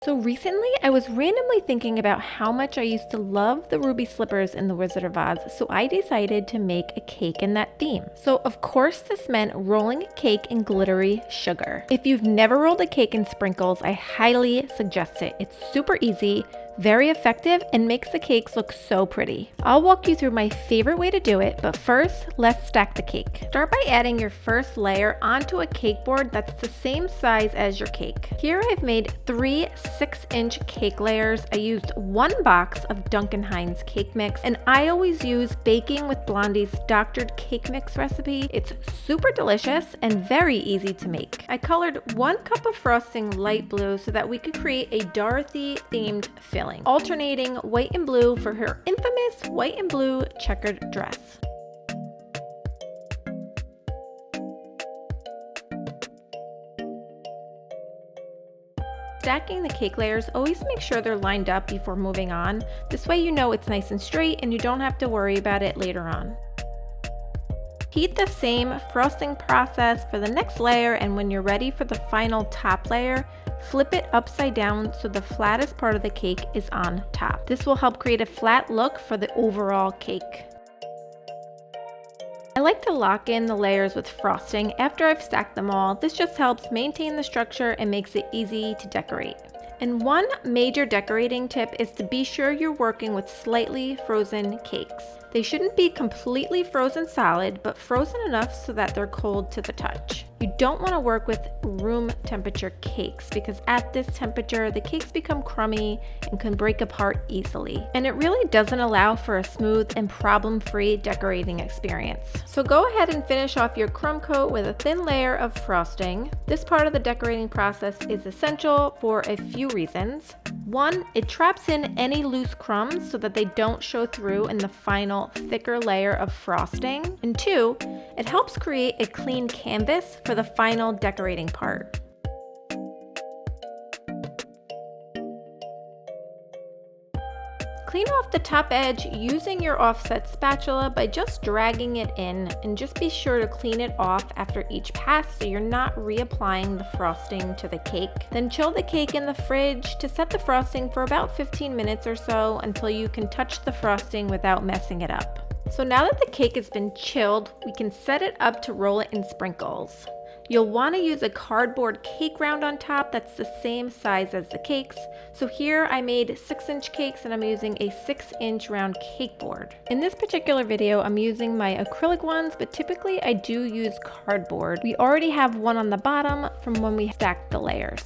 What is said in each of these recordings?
So recently, I was randomly thinking about how much I used to love the ruby slippers in The Wizard of Oz, so I decided to make a cake in that theme. So of course this meant rolling a cake in glittery sugar. If you've never rolled a cake in sprinkles, I highly suggest it. It's super easy, very effective, and makes the cakes look so pretty. I'll walk you through my favorite way to do it, but first, let's stack the cake. Start by adding your first layer onto a cake board that's the same size as your cake. Here I've made 3 6-inch cake layers. I used 1 box of Duncan Hines cake mix, and I always use Baking with Blondie's doctored cake mix recipe. It's super delicious and very easy to make. I colored 1 cup of frosting light blue so that we could create a Dorothy themed filling, alternating white and blue for her infamous white and blue checkered dress. Stacking the cake layers, always make sure they're lined up before moving on. This way you know it's nice and straight and you don't have to worry about it later on. Repeat the same frosting process for the next layer, and when you're ready for the final top layer, flip it upside down so the flattest part of the cake is on top. This will help create a flat look for the overall cake. I like to lock in the layers with frosting after I've stacked them all. This just helps maintain the structure and makes it easy to decorate. And one major decorating tip is to be sure you're working with slightly frozen cakes. They shouldn't be completely frozen solid, but frozen enough so that they're cold to the touch. You don't want to work with room temperature cakes because at this temperature, the cakes become crummy and can break apart easily. And it really doesn't allow for a smooth and problem-free decorating experience. So go ahead and finish off your crumb coat with a thin layer of frosting. This part of the decorating process is essential for a few reasons. 1, it traps in any loose crumbs so that they don't show through in the final thicker layer of frosting. And 2, it helps create a clean canvas for the final decorating part. Clean off the top edge using your offset spatula by just dragging it in, and just be sure to clean it off after each pass so you're not reapplying the frosting to the cake. Then chill the cake in the fridge to set the frosting for about 15 minutes or so until you can touch the frosting without messing it up. So now that the cake has been chilled, we can set it up to roll it in sprinkles. You'll want to use a cardboard cake round on top that's the same size as the cakes. So here I made 6-inch cakes and I'm using a 6-inch round cake board. In this particular video, I'm using my acrylic ones, but typically I do use cardboard. We already have one on the bottom from when we stacked the layers.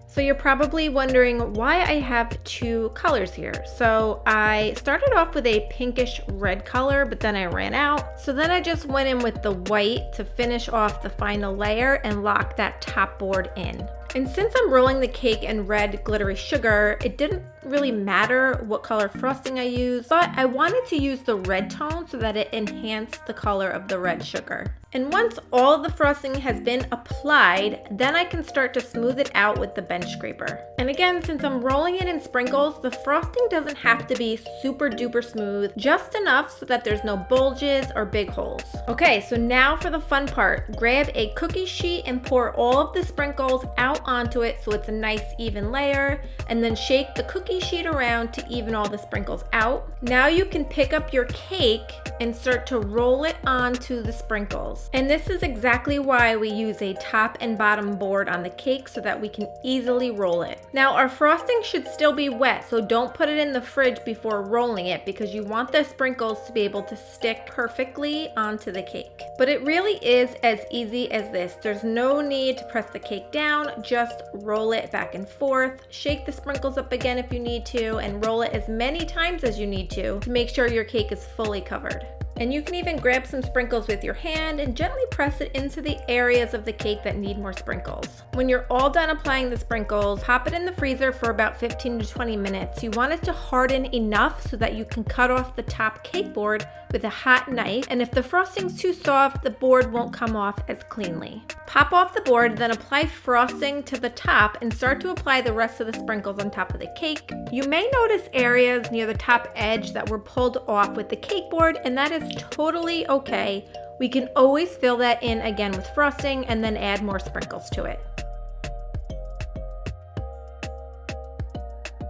So you're probably wondering why I have 2 colors here. So I started off with a pinkish red color, but then I ran out. So then I just went in with the white to finish off the final layer and lock that top board in. And since I'm rolling the cake in red glittery sugar, it didn't really matter what color frosting I used, but I wanted to use the red tone so that it enhanced the color of the red sugar. And once all of the frosting has been applied, then I can start to smooth it out with the bench scraper. And again, since I'm rolling it in sprinkles, the frosting doesn't have to be super duper smooth, just enough so that there's no bulges or big holes. Okay, so now for the fun part. Grab a cookie sheet and pour all of the sprinkles out onto it so it's a nice even layer, and then shake the cookie sheet around to even all the sprinkles out. Now you can pick up your cake and start to roll it onto the sprinkles. And this is exactly why we use a top and bottom board on the cake so that we can easily roll it. Now our frosting should still be wet, so don't put it in the fridge before rolling it because you want the sprinkles to be able to stick perfectly onto the cake. But it really is as easy as this. There's no need to press the cake down, just roll it back and forth, shake the sprinkles up again if you need to, and roll it as many times as you need to make sure your cake is fully covered. And you can even grab some sprinkles with your hand and gently press it into the areas of the cake that need more sprinkles. When you're all done applying the sprinkles, pop it in the freezer for about 15 to 20 minutes. You want it to harden enough so that you can cut off the top cake board with a hot knife, and if the frosting's too soft, the board won't come off as cleanly. Pop off the board, then apply frosting to the top and start to apply the rest of the sprinkles on top of the cake. You may notice areas near the top edge that were pulled off with the cake board, and that is totally okay. We can always fill that in again with frosting and then add more sprinkles to it.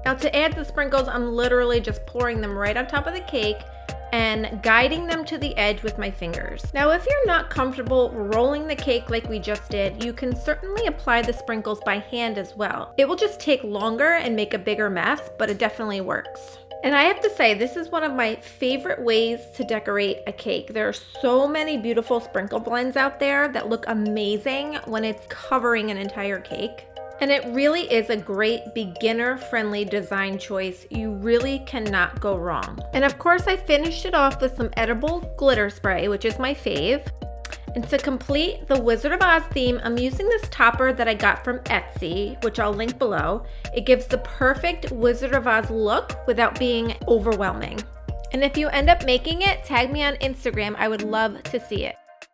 Now to add the sprinkles, I'm literally just pouring them right on top of the cake and guiding them to the edge with my fingers. Now, if you're not comfortable rolling the cake like we just did, you can certainly apply the sprinkles by hand as well. It will just take longer and make a bigger mess, but it definitely works. And I have to say, this is one of my favorite ways to decorate a cake. There are so many beautiful sprinkle blends out there that look amazing when it's covering an entire cake. And it really is a great beginner-friendly design choice. You really cannot go wrong. And of course, I finished it off with some edible glitter spray, which is my fave. And to complete the Wizard of Oz theme, I'm using this topper that I got from Etsy, which I'll link below. It gives the perfect Wizard of Oz look without being overwhelming. And if you end up making it, tag me on Instagram. I would love to see it.